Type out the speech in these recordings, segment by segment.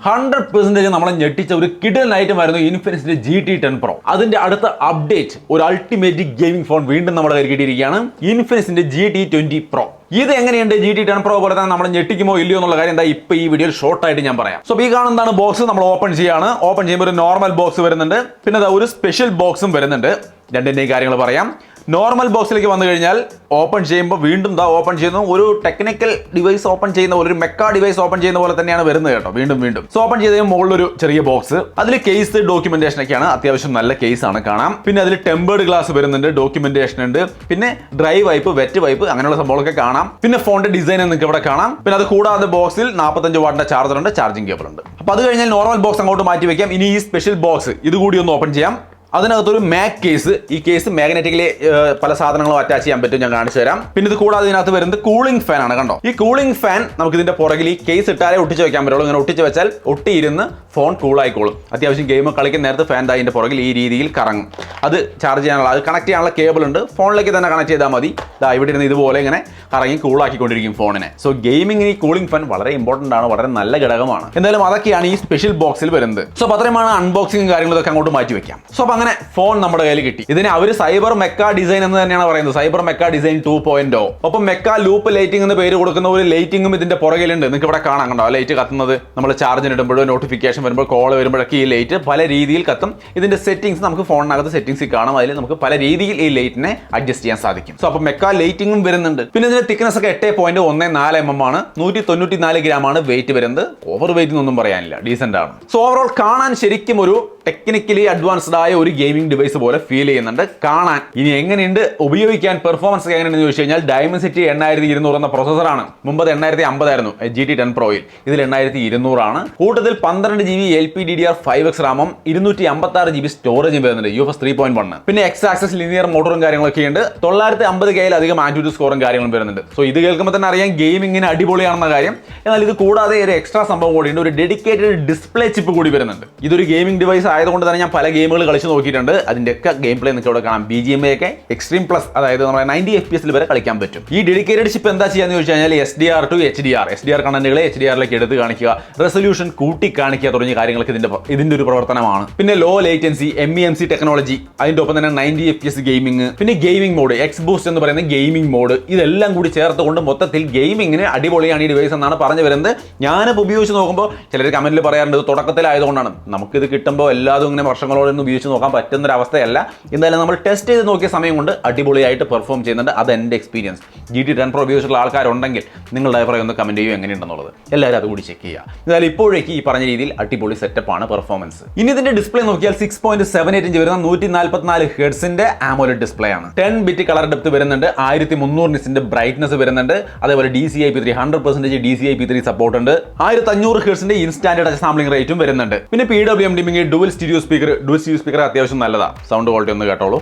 100% നമ്മളെ ഞെട്ടിച്ച ഒരു കിടിലൻ ഐറ്റം ആയിരുന്നു ഇൻഫിനിക്സിന്റെ GT10 Pro. അതിന്റെ അടുത്ത അപ്ഡേറ്റ് ഒരു അൾട്ടിമേറ്റ് ഗെയിമിംഗ് ഫോൺ വീണ്ടും നമ്മുടെ കയ്യിൽ കിട്ടിയിരിക്കുകയാണ്, ഇൻഫിനിക്സിന്റെ GT20 Pro. ഇത് എങ്ങനെയുണ്ട് GT10 Pro പോലെ തന്നെ നമ്മൾ ഞെട്ടിക്കുമോ ഇല്ലയോ എന്നുള്ള കാര്യം എന്താ ഇപ്പൊ ഈ വീഡിയോയിൽ ഷോർട്ട് ആയിട്ട് ഞാൻ പറയാം. സോ ഈ കാണുന്നതാണ് ബോക്സ്. നമ്മൾ ഓപ്പൺ ചെയ്യാണ്. ഓപ്പൺ ചെയ്യുമ്പോൾ ഒരു നോർമൽ ബോക്സ് വരുന്നുണ്ട്, പിന്നെ ഒരു സ്പെഷ്യൽ ബോക്സും വരുന്നുണ്ട്. രണ്ടിന്റെയും കാര്യങ്ങൾ പറയാം. നോർമൽ ബോക്സിലേക്ക് വന്നു കഴിഞ്ഞാൽ ഓപ്പൺ ചെയ്യുമ്പോൾ വീണ്ടും ഓപ്പൺ ചെയ്യുന്ന ഒരു ടെക്നിക്കൽ ഡിവൈസ് ഓപ്പൺ ചെയ്യുന്ന പോലെ, ഒരു മെക്ക ഡിവൈസ് ഓപ്പൺ ചെയ്യുന്ന പോലെ തന്നെയാണ് വരുന്നത് കേട്ടോ. വീണ്ടും സോ ഓപ്പൺ ചെയ്ത മുകളിലൊരു ചെറിയ ബോക്സ്, അതിൽ കേസ് ഡോക്യുമെന്റേഷൻ ഒക്കെയാണ്. അത്യാവശ്യം നല്ല കേസ് ആണ് കാണാം. പിന്നെ അതിൽ ടെമ്പേർഡ് ഗ്ലാസ് വരുന്നുണ്ട്, ഡോക്യുമെന്റേഷൻ ഉണ്ട്, പിന്നെ ഡ്രൈ വൈപ്പ്, വെറ്റ് വൈപ്പ്, അങ്ങനെയുള്ള സംഭവങ്ങളൊക്കെ കാണാം. പിന്നെ ഫോണിന്റെ ഡിസൈൻ നിങ്ങൾക്ക് ഇവിടെ കാണാം. പിന്നെ അത് കൂടാതെ ബോക്സിൽ 45 വാട്ടിന്റെ ചാർജർ ഉണ്ട്, ചാർജിംഗ് കേബിൾ ഉണ്ട്. അപ്പൊ അത് കഴിഞ്ഞാൽ നോർമൽ ബോക്സ് അങ്ങോട്ട് മാറ്റി വെക്കാം. ഇനി ഈ സ്പെഷ്യൽ ബോക്സ് ഇതുകൂടി ഒന്ന് ഓപ്പൺ ചെയ്യാം. അതിനകത്തൊരു മാഗ് കേസ്, ഈ കേസ് മാഗ്നറ്റിക്കലി പല സാധനങ്ങളും അറ്റാച്ച് ചെയ്യാൻ പറ്റും, ഞാൻ കാണിച്ചു തരാം. പിന്നെ ഇത് കൂടാതെ ഇതിനകത്ത് വരുന്നത് കൂളിംഗ് ഫാൻ ആണ്. കണ്ടോ, ഈ കൂളിംഗ് ഫാൻ നമുക്ക് ഇതിന്റെ പുറകിൽ ഈ കേസ് ഇട്ടാലേ ഒട്ടിച്ച് വെക്കാൻ പറ്റുള്ളൂ. ഇങ്ങനെ ഒട്ടിച്ച് വെച്ചാൽ ഒട്ടിയിരുന്ന് ഫോൺ കൂളായിക്കോളും. അത്യാവശ്യം ഗെയിം കളിക്കുന്ന നേരത്ത് ഫാൻ അതിന്റെ പുറകിൽ ഈ രീതിയിൽ കറങ്ങും. അത് ചാർജ് ചെയ്യാനുള്ള, അത് കണക്ട് ചെയ്യാനുള്ള കേബിൾ ഉണ്ട്, ഫോണിലേക്ക് തന്നെ കണക്ട് ചെയ്താൽ മതി. ഇവിടെ ഇരുന്ന് ഇതുപോലെ ഇങ്ങനെ കറങ്ങി കൂളാക്കിക്കൊണ്ടിരിക്കും ഫോണിനെ. സോ ഗെയിമിംഗിന് ഈ കൂളിംഗ് ഫാൻ വളരെ ഇമ്പോർട്ടന്റ് ആണ്, വളരെ നല്ല ഘടകമാണ്. എന്തായാലും അതൊക്കെയാണ് ഈ സ്പെഷ്യൽ ബോക്സിൽ വരുന്നത്. സോ അത്രയുമാണ് അൺബോക്സിംഗ് കാര്യങ്ങളൊക്കെ അങ്ങോട്ട് മാറ്റി വെക്കാം. സോ അങ്ങനെ ഫോൺ നമ്മുടെ കയ്യിൽ കിട്ടി. ഇതിനെ അവർ സൈബർ മെക്ക ഡിസൈൻ എന്ന് തന്നെയാണ് പറയുന്നത്, സൈബർ മെക്ക ഡിസൈൻ 2.0. ഒപ്പം മെക്ക ലൂപ്പ് ലൈറ്റിംഗ് എന്ന് പേര് കൊടുക്കുന്ന ഒരു ലൈറ്റിംഗും ഇതിന്റെ പുറകിലുണ്ട്. നിങ്ങൾക്ക് ഇവിടെ കാണാൻ കണ്ടോ, ലൈറ്റ് കത്തുന്നത്. നമ്മൾ ചാർജിന് ഇടുമ്പോഴോ നോട്ടിഫിക്കേഷൻ വരുമ്പോൾ കോൾ വരുമ്പോഴൊക്കെ ഈ ലൈറ്റ് പല രീതിയിൽ കത്തും. ഇതിന്റെ സെറ്റിംഗ്സ് നമുക്ക് ഫോണിനകത്ത് സെറ്റിംഗ്സിൽ കാണാം. അതിൽ നമുക്ക് പല രീതിയിൽ ഈ ലൈറ്റിനെ അഡ്ജസ്റ്റ് ചെയ്യാൻ സാധിക്കും. സോ അപ്പോൾ മെക്ക ലൈറ്റിംഗും വരുന്നുണ്ട്. പിന്നെ ഇതിന്റെ തിക്നെസ് ഒക്കെ 8.14 mm ആണ്, 194 gram ആണ് വെയിറ്റ് വരുന്നത്. ഓവർ വെയിറ്റ് എന്നൊന്നും പറയാനില്ല, ഡീസന്റ് ആണ്. സോ ഓവറോൾ കാണാൻ ശരിക്കും ഒരു ടെക്നിക്കലി അഡ്വാൻസ്ഡ് ആയ ഒരു ഗെയിമിംഗ് ഡിവൈസ് പോലെ ഫീൽ ചെയ്യുന്നുണ്ട് കാണാൻ. ഇനി എങ്ങനെയുണ്ട് ഉപയോഗിക്കാൻ, പെർഫോമൻസ് എങ്ങനെയുണ്ടെന്ന് ചോദിച്ചു കഴിഞ്ഞാൽ Dimensity 8200 എന്ന പ്രോസസറാണ്. മുമ്പ് 8050 ആയിരുന്നു GT10 Proയിൽ. ഇതിൽ 8200 ആണ്. കൂട്ടത്തിൽ 12 GB LPDDR5X റാമും 256 GB സ്റ്റോറേജും വരുന്നുണ്ട്, UFS 3.1. പിന്നെ എക്സ് ആക്സസ് ലിനിയർ മോട്ടറും കാര്യങ്ങളൊക്കെ ഉണ്ട്. 950K അധികം ആന്റിറ്റ്യൂഡ് സ്കോറും കാര്യങ്ങളും വരുന്നുണ്ട്. സോ ഇത് കേൾക്കുമ്പോൾ തന്നെ അറിയാം ഗെയിമിങ്ങിന് അടിപൊളിയാണെന്ന കാര്യം. എന്നാൽ ഇത് കൂടാതെ ഒരു എക്സ്ട്രാ സംഭവം കൂടിയുണ്ട്, ഒരു ഡെഡിക്കേറ്റഡ് ഡിസ്പ്ലേ ചിപ്പ് കൂടി വരുന്നുണ്ട്. ഇതൊരു ഗെയിമിംഗ് ഡിവൈസ് ആയതുകൊണ്ട് തന്നെ ഞാൻ പല ഗെയിമുകൾ കളിച്ച് നോക്കിയിട്ടുണ്ട്. അതിന്റെയൊക്കെ ഗെയിം പ്ലേ നിങ്ങൾക്ക് ഇവിടെ കാണാം. BGMA ഒക്കെ എക്സ്ട്രീം പ്ലസ്, അതായത് നമ്മുടെ 90 FPS വരെ കളിക്കാൻ പറ്റും. ഈ ഡെഡിക്കേറ്റഡ് ചിപ്പ് എന്താ ചെയ്യാന്ന് ചോദിച്ചു കഴിഞ്ഞാൽ SDR to HDR, SDR കണ്ടന്റുകളെ HDRലേക്ക് എടുത്ത് കാണിക്കുക, റെസൊല്യൂഷൻ കൂട്ടി കാണിക്കുക തുടങ്ങിയ കാര്യങ്ങളൊക്കെ ഇതിന്റെ ഒരു പ്രവർത്തനമാണ്. പിന്നെ ലോ ലേറ്റൻസി, MEMC ടെക്നോളജി, അതിന്റെ ഒപ്പം തന്നെ 90 FPS ഗെയിമിംഗ്, പിന്നെ ഗെയിമിംഗ് മോഡ്, എക്സ് ബൂസ്റ്റ് എന്ന് പറയുന്ന ഗെയിമിംഗ് മോഡ്, ഇതെല്ലാം കൂടി ചേർത്തുകൊണ്ട് മൊത്തത്തിൽ ഗെയിമിങ്ങിന് അടിപൊളിയാണ് ഈ ഡിവൈസ് എന്നാണ് പറഞ്ഞു വരുന്നത്. ഞാനിപ്പോൾ ഉപയോഗിച്ച് നോക്കുമ്പോൾ ചിലർ കമന്റിൽ പറയാറുണ്ട് തുടക്കത്തിലായതുകൊണ്ടാണ്. നമുക്കിത് കിട്ടുമ്പോൾ എല്ലാതും ഇങ്ങനെ വർഷങ്ങളോടൊന്നും ഉപയോഗിച്ച് നോക്കാൻ പറ്റുന്ന ഒരു അവസ്ഥയല്ല. എന്തായാലും നമ്മൾ ടെസ്റ്റ് ചെയ്ത് നോക്കിയ സമയം കൊണ്ട് അടിപൊളിയായിട്ട് പെർഫോം ചെയ്യുന്നുണ്ട്. അത് എൻ്റെ എക്സ്പീരിയൻസ്. GT10 Pro ഉപയോഗിച്ചിട്ടുള്ള ആൾക്കാരുണ്ടെങ്കിൽ നിങ്ങളുടെ അഭിപ്രായം ഒന്ന് കമന്റ് ചെയ്യുക എങ്ങനെയുണ്ടെന്നുള്ളത്. എല്ലാവരും അതുകൂടി ചെക്ക് ചെയ്യുക. എന്നാലും ഇപ്പോഴേക്ക് ഈ പറഞ്ഞ രീതിയിൽ അടിപൊളി സെറ്റപ്പാണ് പെർഫോമൻസ്. ഇനി ഇതിന്റെ ഡിസ്പ്ലേ നോക്കിയാൽ 6.78 ഇഞ്ച് വരുന്ന 144 ഹെർട്സിന്റെ AMOLED ഡിസ്പ്ലേ ആണ്. 10 ബിറ്റ് കളർ ഡെപ്ത് വരുന്നുണ്ട്, 1300 നിറ്റ്സിന്റെ ബ്രൈറ്റ്നസ് വരുന്നുണ്ട്. അതേപോലെ DCI-P3 100% DCI-P3 സപ്പോർട്ട് ഉണ്ട്. 1500 ഹെർട്സിന്റെ ഇൻസ്റ്റാൻഡ് ടച്ച് സാമ്പിളിംഗ് റേറ്റും വരുന്നുണ്ട്. പിന്നെ PWM dimming, dual stereo speaker അത്യാവശ്യം നല്ലതാ. സൗണ്ട് ക്വാളിറ്റി ഒന്ന് കേട്ടോളൂ.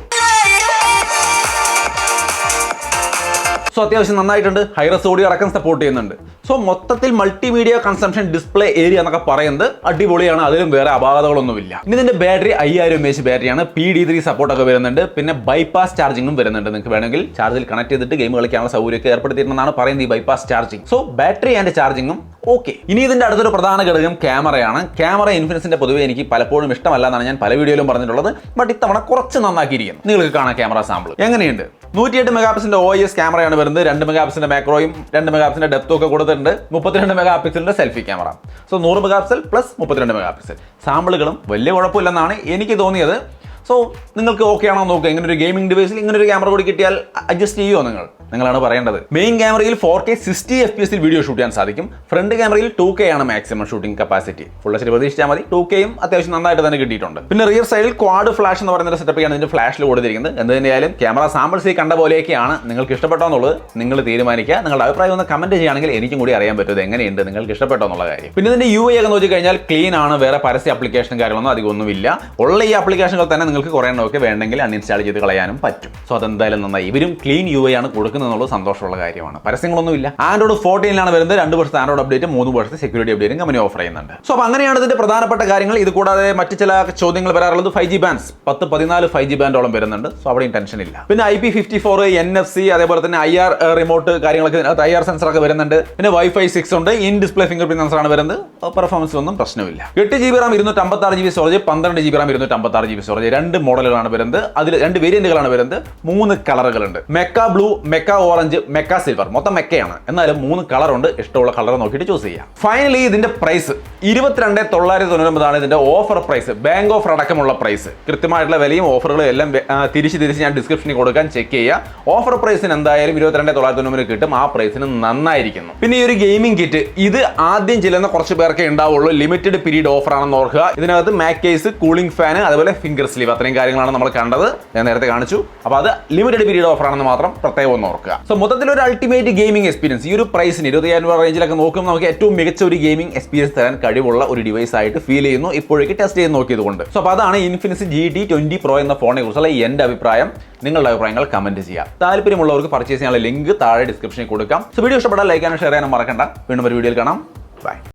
സോ അത്യാവശ്യം നന്നായിട്ടുണ്ട്. ഹൈറസ് ഓഡിയോ അടക്കം സപ്പോർട്ട് ചെയ്യുന്നുണ്ട്. സോ മൊത്തത്തിൽ മൾട്ടിമീഡിയ കൺസംഷൻ ഡിസ്പ്ലേ ഏരിയ എന്നൊക്കെ പറയുന്നത് അടിപൊളിയാണ്. അതിലും വേറെ അപാകതകളൊന്നുമില്ല. ഇനി ഇതിന്റെ ബാറ്ററി 5000 mAh ബാറ്ററിയാണ്. PD3 സപ്പോർട്ടൊക്കെ വരുന്നുണ്ട്. പിന്നെ ബൈപ്പാസ് ചാർജിങ്ങും വരുന്നുണ്ട്. നിങ്ങൾക്ക് വേണമെങ്കിൽ ചാർജിൽ കണക്ട് ചെയ്തിട്ട് ഗെയിം കളിക്കാനുള്ള സൗകര്യമൊക്കെ ഏർപ്പെടുത്തിയിട്ടുണ്ടെന്നാണ് പറയുന്നത് ഈ bypass charging. So battery and ചാർജിങ്ങും ഓക്കെ. ഇനി ഇതിന്റെ അടുത്തൊരു പ്രധാന ഘടകം ക്യാമറയാണ്. ക്യാമറ ഇൻഫിനിക്സിന്റെ പൊതുവെ എനിക്ക് പലപ്പോഴും ഇഷ്ടമല്ല എന്നാണ് ഞാൻ പല വീഡിയോയിലും പറഞ്ഞിട്ടുള്ളത്. ബട്ട് ഇത്തവണ കുറച്ച് നന്നാക്കിയിരിക്കുന്നു. നിങ്ങൾക്ക് കാണാം ക്യാമറ സാമ്പിൾ എങ്ങനെയുണ്ട്. 108 മെഗാപിക്സലിന്റെ OIS ക്യാമറയാണ് വരുന്നത്. 2 മെഗാപിക്സലിന്റെ മാക്രോയും 2 മെഗാപിക്സലിന്റെ ഡെപ്തും ഒക്കെ കൊടുത്തിട്ടുണ്ട്. 32 മെഗാപിക്സലിന്റെ selfie camera. So 100 megapixel plus 32 megapixel. സാമ്പിളുകളും വലിയ കുഴപ്പമില്ലെന്നാണ് എനിക്ക് തോന്നിയത്. സോ നിങ്ങൾക്ക് ഓക്കെ ആണോ നോക്കുക. ഇങ്ങനെ ഒരു ഗെയിമിംഗ് ഡിവൈസിൽ ഇങ്ങനെ ഒരു ക്യാമറ കൂടി കിട്ടിയാൽ അഡ്ജസ്റ്റ് ചെയ്യുമോ നിങ്ങളാണ് പറയേണ്ടത്. മെയിൻ ക്യാമറയിൽ 4K 60 FPS വീഡിയോ ഷൂട്ട് ചെയ്യാൻ സാധിക്കും. ഫ്രണ്ട് ക്യാമറയിൽ 2K ആണ് maximum shooting capacity. Full H D പ്രതീക്ഷിച്ചാൽ മതി. 2Kയും അത്യാവശ്യം നന്നായിട്ട് തന്നെ കിട്ടിയിട്ടുണ്ട്. പിന്നെ റിയർ സൈഡിൽ ക്വാഡ് ഫ്ലാഷ് എന്ന് പറയുന്ന സെറ്റപ്പാണ് ഇതിന്റെ ഫ്ലാഷിൽ കൊടുത്തിരിക്കുന്നത്. എന്ത് തന്നെയായാലും ക്യാമറ സാമ്പിൾസ് കണ്ട പോലെയൊക്കെയാണ്. നിങ്ങൾക്ക് ഇഷ്ടപ്പെട്ടോ എന്നുള്ളത് നിങ്ങൾ തീരുമാനിക്കുക. നിങ്ങളുടെ അഭിപ്രായം ഒന്ന് കമന്റ് ചെയ്യുകയാണെങ്കിൽ എനിക്കും കൂടി അറിയാൻ പറ്റും എങ്ങനെയുണ്ട്, നിങ്ങൾക്ക് ഇഷ്ടപ്പെട്ടോ എന്നുള്ള കാര്യം. പിന്നെ ഇതിന്റെ UI ഒക്കെ നോക്കി കഴിഞ്ഞാൽ ക്ലീൻ ആണ്. വേറെ പരസ്യ ആപ്ലിക്കേഷനും കാര്യങ്ങളൊന്നും അധികം ഒന്നുമില്ല. ഉള്ള ഈ ആപ്ലിക്കേഷനുകൾ തന്നെ നിങ്ങൾക്ക് കുറേ എണ്ണമൊക്കെ വേണമെങ്കിൽ അൺഇൻസ്റ്റാൾ ചെയ്ത് കളയാനും പറ്റും. സോ അതെന്തായാലും നന്നായി. ഇവരും ക്ലീൻ UI ആണ് കൊടുക്കുന്നത് എന്നുള്ളത് സന്തോഷമുള്ള കാര്യമാണ്. പരസ്യങ്ങളൊന്നുമില്ല. ആൻഡ്രോയിഡ് 14 വരുന്നത് 2 വർഷത്തെ ആൻഡ്രോയിഡ് അപ്ഡേറ്റ് 3 വർഷത്തെ സെക്യൂരിറ്റി അപ്ഡേറ്റും കമ്പനി ഓഫർ ചെയ്യുന്നുണ്ട്. സോ അപ്പോൾ അങ്ങനെയാണ് ഇതിന്റെ പ്രധാനപ്പെട്ട കാര്യങ്ങൾ. ഇത് കൂടാതെ മറ്റ് ചില ചോദ്യങ്ങൾ വരാറുള്ളത് 5G ബാൻഡ്സ് 10-14 5G ബാൻഡോളം വരുന്നുണ്ട്. സോ അവിടെയും ടെൻഷൻ ഇല്ല. പിന്നെ IP54 NFC അതേപോലെ തന്നെ IR റിമോട്ട് കാര്യങ്ങളൊക്കെ IR സെൻസർ ഒക്കെ വരുന്നുണ്ട്. പിന്നെ Wi-Fi 6 ഉണ്ട്. In display fingerprint sensor ആണ് വരുന്നത്. പെർഫോമൻസിലൊന്നും പ്രശ്നമില്ല. 8GB RAM 256GB storage 12GB RAM 256GB storage 2 മോഡലുകളാണ് വരുന്നത്. അതിൽ 2 വേരിയന്റുകളാണ് വരുന്നത്. 3 കളറുകളുണ്ട്. Mecha blue, Mecha orange, Mecha silver. മൊത്തം മെക്കയാണ്. എന്നാലും 3 കളർ ഉണ്ട്. ഇഷ്ടമുള്ള കളർ നോക്കിയിട്ട് ചൂസ് ചെയ്യാം. ഫൈനലി ഇതിന്റെ പ്രൈസ് 22,999 ഇതിന്റെ ഓഫർ പ്രൈസ്. ബാങ്ക് ഓഫർ അടക്കമുള്ള പ്രൈസ്. കൃത്യമായിട്ടുള്ള വിലയും ഓഫറുകളും എല്ലാം തിരിച്ച് ഞാൻ ഡിസ്ക്രിപ്ഷനിൽ കൊടുക്കാൻ ചെക്ക് ചെയ്യുക. ഓഫർ പ്രൈസിന് എന്തായാലും 22,999 കിട്ടും. ആ പ്രൈസിന് നന്നായിരിക്കുന്നു. പിന്നെ ഈ ഒരു ഗെയിമിംഗ് കിറ്റ് ഇത് ആദ്യം ചെല്ലുന്ന കുറച്ച് പേർക്കേ ഉണ്ടാവുള്ളൂ. ലിമിറ്റഡ് പീരീഡ് ഓഫർ ആണെന്ന് ഓർക്കുക. ഇതിനകത്ത് മാക് കേസ്, കൂളിംഗ് ഫാൻ, അതുപോലെ ഫിംഗർ സ്ലീവ് അത്രയും കാര്യങ്ങളാണ് നമ്മൾ കണ്ടത്. ഞാൻ നേരത്തെ കാണിച്ചു. അപ്പോൾ അത് ലിമിറ്റഡ് പീരീഡ് ഓഫർ ആണെന്ന് മാത്രം പ്രത്യേകം ഒന്ന് ഓർക്കുക. സോ മൊത്തത്തിൽ ഒരു അൾട്ടിമേറ്റ് ഗെയിമിംഗ് എക്സ്പീരിയൻസ് ഈ ഒരു പ്രൈസിന് 20,000 രൂപ റേഞ്ചിലൊക്കെ നോക്കുമ്പോൾ നമുക്ക് ഏറ്റവും മികച്ച ഒരു ഗെയിമിംഗ് എക്സ്പീരിയൻസ് തരാൻ കഴിവുള്ള ഒരു ഡിവൈസ് ആയിട്ട് ഫീൽ ചെയ്യുന്നു ഇപ്പോഴേക്ക് ടെസ്റ്റ് ചെയ്ത് നോക്കിയതുകൊണ്ട്. സോ അപ്പോൾ അതാണ് ഇൻഫിനിക്സ് GT20 Pro എന്ന ഫോണിനെ കുറിച്ചുള്ള എൻ്റെ അഭിപ്രായം. നിങ്ങളുടെ അഭിപ്രായങ്ങൾ കമന്റ് ചെയ്യാം. താല്പര്യമുള്ളവർക്ക് പർച്ചേസ് ചെയ്യാനുള്ള ലിങ്ക് താഴെ ഡിസ്ക്രിപ്ഷനിൽ കൊടുക്കാം. സോ വീഡിയോ ഇഷ്ടപ്പെട്ടാൽ ലൈക്ക് ചെയ്യാനും ഷെയർ ചെയ്യാനും മറക്കണ്ട. വീണ്ടും ഒരു വീഡിയോയിൽ കാണാം. ബൈ.